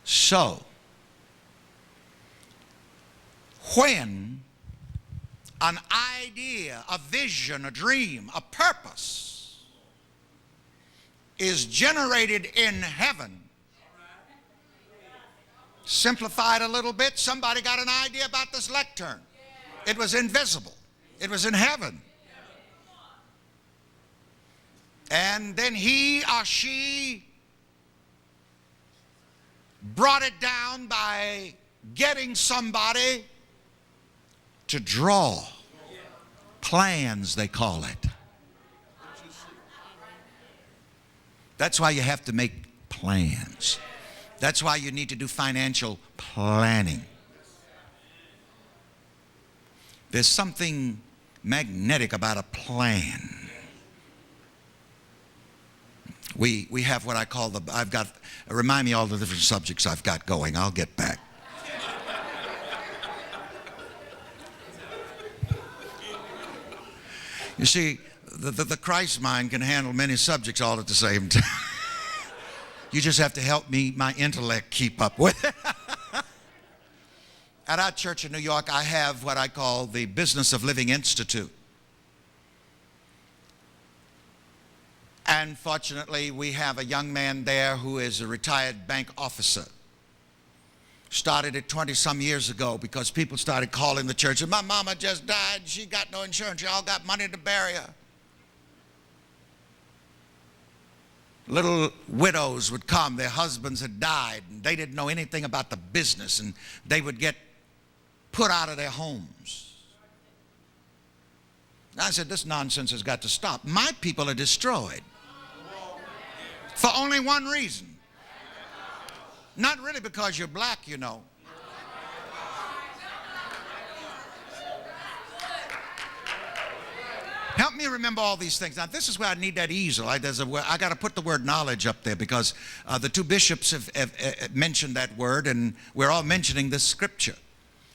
So, when an idea, a vision, a dream, a purpose is generated in heaven, simplified a little bit, somebody got an idea about this lectern. It was invisible. It was in heaven. And then he or she brought it down by getting somebody to draw plans, they call it. That's why you have to make plans. That's why you need to do financial planning. There's something magnetic about a plan. We have what I call remind me all the different subjects I've got going. I'll get back. You see, the Christ mind can handle many subjects all at the same time. You just have to help me, my intellect, keep up with it. At our church in New York, I have what I call the Business of Living Institute. And fortunately, we have a young man there who is a retired bank officer. Started it 20-some years ago because people started calling the church, and my mama just died. She got no insurance. Y'all got money to bury her. Little widows would come. Their husbands had died, and they didn't know anything about the business, and they would get put out of their homes. I said, this nonsense has got to stop. My people are destroyed for only one reason. Not really because you're black, you know. Help me remember all these things. Now, this is where I need that easel. I got to put the word knowledge up there because the two bishops have mentioned that word, and we're all mentioning this scripture.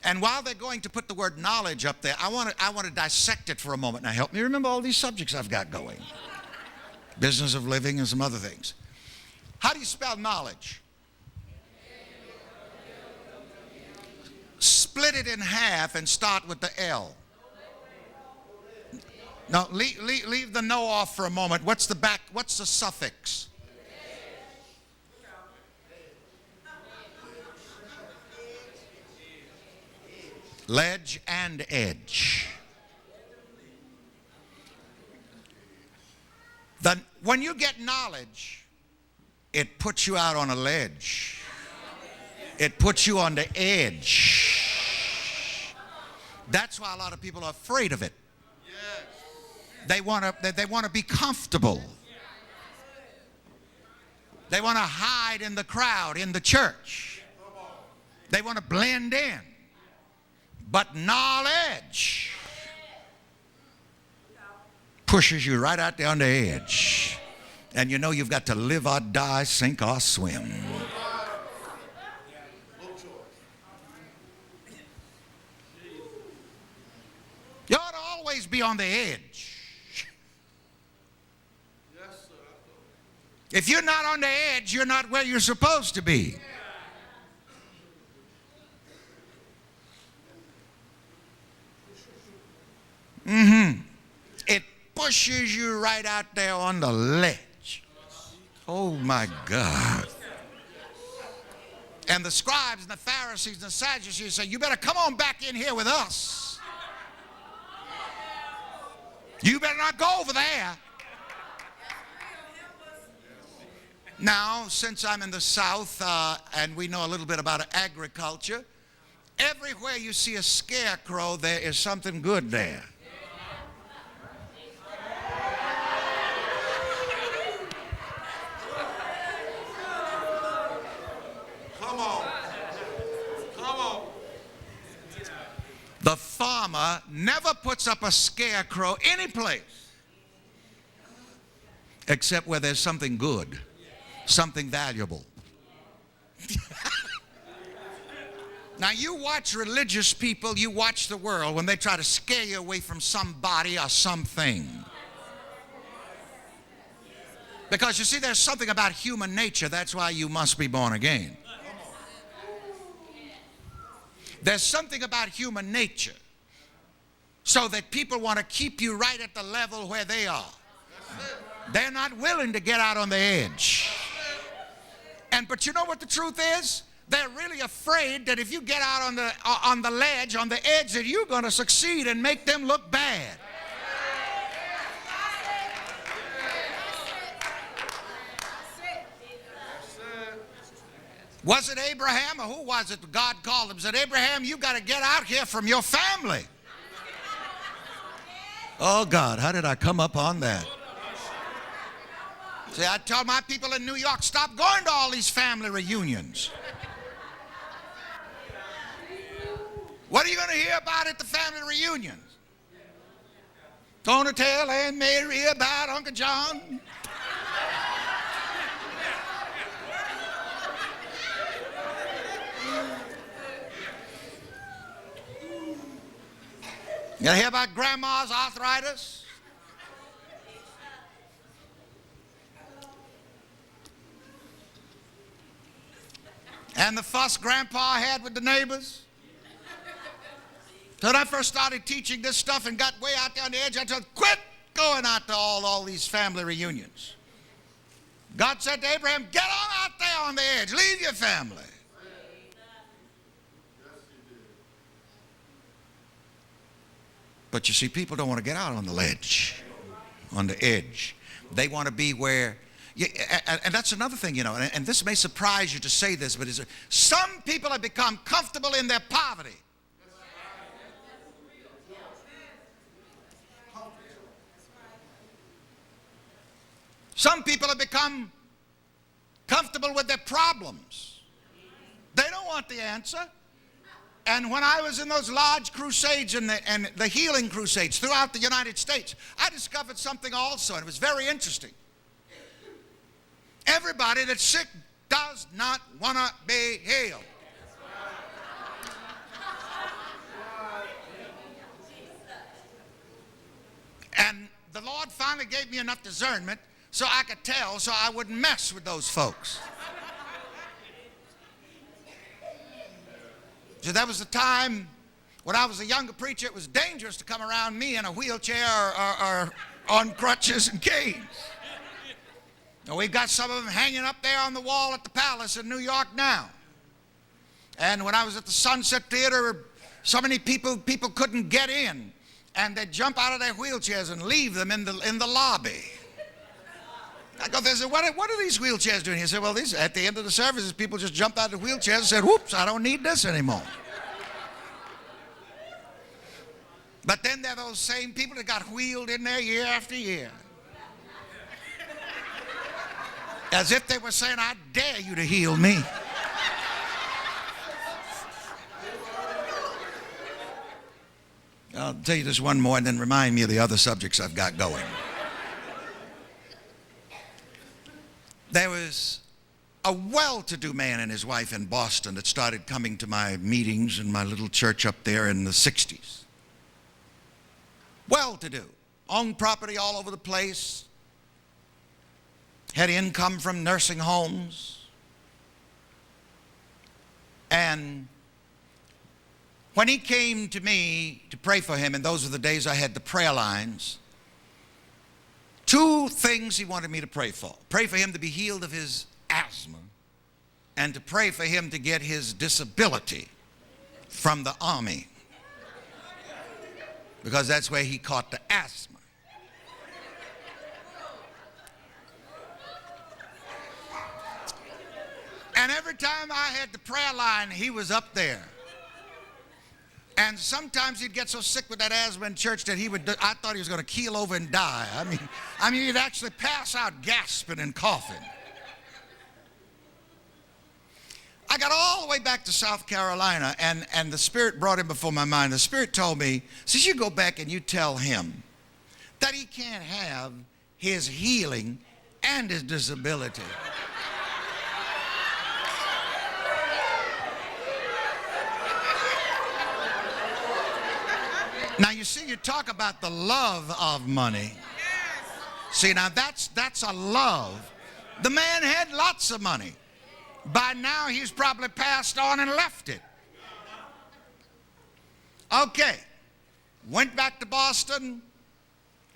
And while they're going to put the word knowledge up there, I want to dissect it for a moment. Now, help me remember all these subjects I've got going. Business of living and some other things. How do you spell knowledge? Split it in half and start with the L. No, leave the no off for a moment. What's the suffix? Ledge and edge. When you get knowledge, it puts you out on a ledge. It puts you on the edge. That's why a lot of people are afraid of it. They want to be comfortable. They want to hide in the crowd in the church. They want to blend in. But knowledge pushes you right out there on the edge. And you know you've got to live or die, sink or swim. You ought to always be on the edge. If you're not on the edge, you're not where you're supposed to be. It pushes you right out there on the ledge. Oh my God. And the scribes and the Pharisees and the Sadducees say, you better come on back in here with us. You better not go over there. Now, since I'm in the South and we know a little bit about agriculture, everywhere you see a scarecrow, there is something good there. Come on. Come on. The farmer never puts up a scarecrow any place except where there's something good. Something valuable. Now you watch religious people, you watch the world when they try to scare you away from somebody or something. Because you see, there's something about human nature, that's why you must be born again. There's something about human nature so that people want to keep you right at the level where they are. They're not willing to get out on the edge. But you know what the truth is? They're really afraid that if you get out on the ledge, on the edge, that you're going to succeed and make them look bad. Was it Abraham, or who was it God called him? Said, Abraham, you got to get out here from your family. Oh God, how did I come up on that? See, I tell my people in New York, stop going to all these family reunions. What are you going to hear about at the family reunions? Going to tell Aunt Mary about Uncle John? You gonna hear about grandma's arthritis? And the fuss grandpa had with the neighbors? So when I first started teaching this stuff and got way out there on the edge, I told, quit going out to all these family reunions. God said to Abraham, get on out there on the edge. Leave your family. But you see, people don't want to get out on the ledge, on the edge. They want to be where, and that's another thing, you know, and this may surprise you to say this, but some people have become comfortable in their poverty. Some people have become comfortable with their problems. They don't want the answer. And when I was in those large crusades and the healing crusades throughout the United States, I discovered something also, and it was very interesting. Everybody that's sick does not want to be healed. And the Lord finally gave me enough discernment so I could tell, so I wouldn't mess with those folks. So that was the time when I was a younger preacher, it was dangerous to come around me in a wheelchair or on crutches and canes. Now, we've got some of them hanging up there on the wall at the Palace in New York now. And when I was at the Sunset Theater, so many people couldn't get in, and they'd jump out of their wheelchairs and leave them in the lobby. I go there and said, what are these wheelchairs doing? He said, well, these, at the end of the services, people just jumped out of the wheelchairs and said, whoops, I don't need this anymore. But then there are those same people that got wheeled in there year after year. As if they were saying, I dare you to heal me. I'll tell you this one more and then remind me of the other subjects I've got going. There was a well-to-do man and his wife in Boston that started coming to my meetings in my little church up there in the 60s. Well-to-do. Owned property all over the place. Had income from nursing homes. And when he came to me to pray for him, and those were the days I had the prayer lines, two things he wanted me to pray for. Pray for him to be healed of his asthma, and to pray for him to get his disability from the Army, because that's where he caught the asthma. And every time I had the prayer line, he was up there. And sometimes he'd get so sick with that asthma in church that I thought he was going to keel over and die. I mean, he'd actually pass out gasping and coughing. I got all the way back to South Carolina, and the Spirit brought him before my mind. The Spirit told me, says, you go back and you tell him that he can't have his healing and his disability. Now, you see, you talk about the love of money. See, now that's a love. The man had lots of money. By now, he's probably passed on and left it. Okay. Went back to Boston.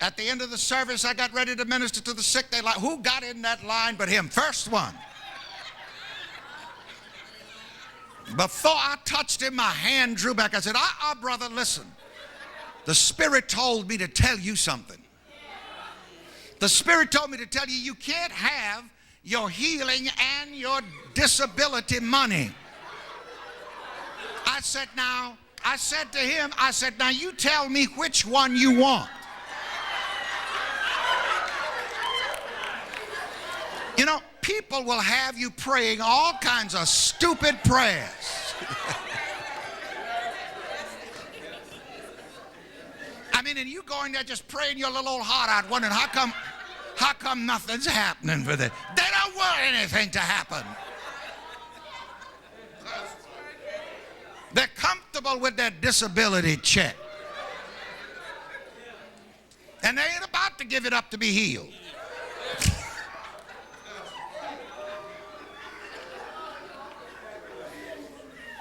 At the end of the service, I got ready to minister to the sick. They like, who got in that line but him? First one. Before I touched him, my hand drew back. I said, brother, listen. The Spirit told me to tell you something. The Spirit told me to tell you, you can't have your healing and your disability money. I said to him, now you tell me which one you want. You know, people will have you praying all kinds of stupid prayers. I mean, and you go in there just praying your little old heart out, wondering how come nothing's happening for them? They don't want anything to happen. They're comfortable with their disability check. And they ain't about to give it up to be healed.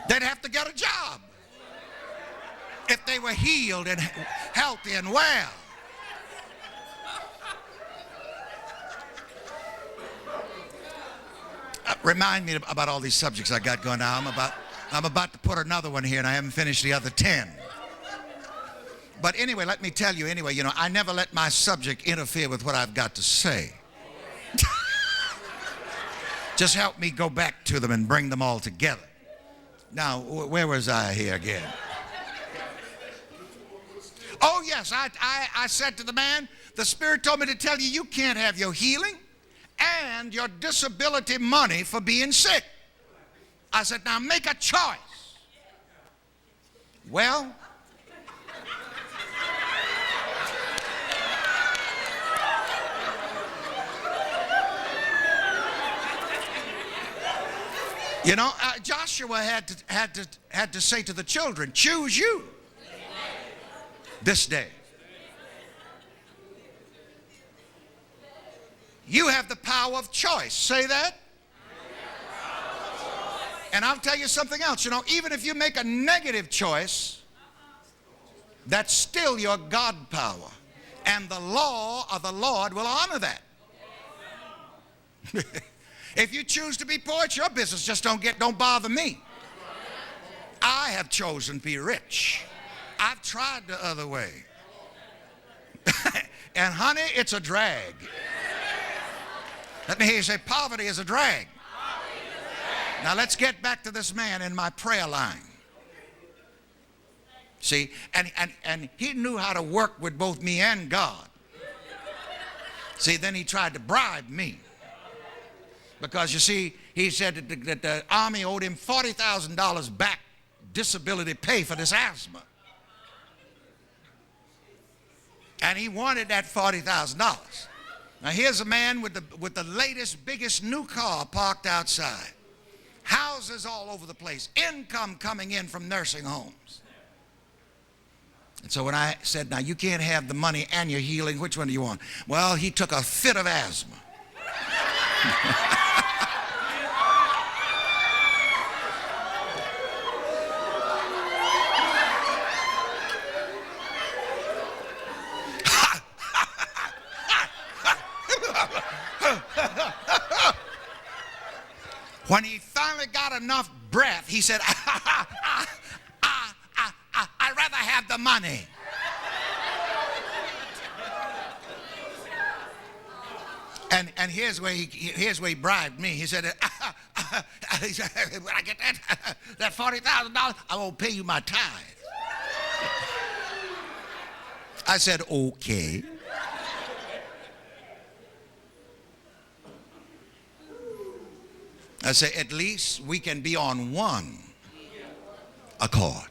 They'd have to get a job if they were healed and healthy and well. Remind me about all these subjects I got going on. I'm about to put another one here, and I haven't finished the other 10. But anyway, let me tell you anyway, I never let my subject interfere with what I've got to say. Just help me go back to them and bring them all together. Now, where was I here again? Oh, yes, I said to the man, the Spirit told me to tell you, you can't have your healing and your disability money for being sick. I said, now make a choice. Well, Joshua had to say to the children, choose you this day. You have the power of choice. Say that. And I'll tell you something else. Even if you make a negative choice, that's still your God power. And the law of the Lord will honor that. If you choose to be poor, it's your business. Just don't bother me. I have chosen to be rich. I've tried the other way. And honey, it's a drag. Let me hear you say, poverty is a drag. Now let's get back to this man in my prayer line. See, and he knew how to work with both me and God. See, then he tried to bribe me. Because you see, he said that the army owed him $40,000 back disability pay for this asthma. And he wanted that $40,000. Now here's a man with the latest, biggest new car parked outside. Houses all over the place. Income coming in from nursing homes. And so when I said, now you can't have the money and your healing, which one do you want? Well, he took a fit of asthma. When he finally got enough breath, he said, I'd rather have the money. And here's where he bribed me. He said, when I get that $40,000, I won't pay you my tithe. I said, okay. I say, at least we can be on one accord.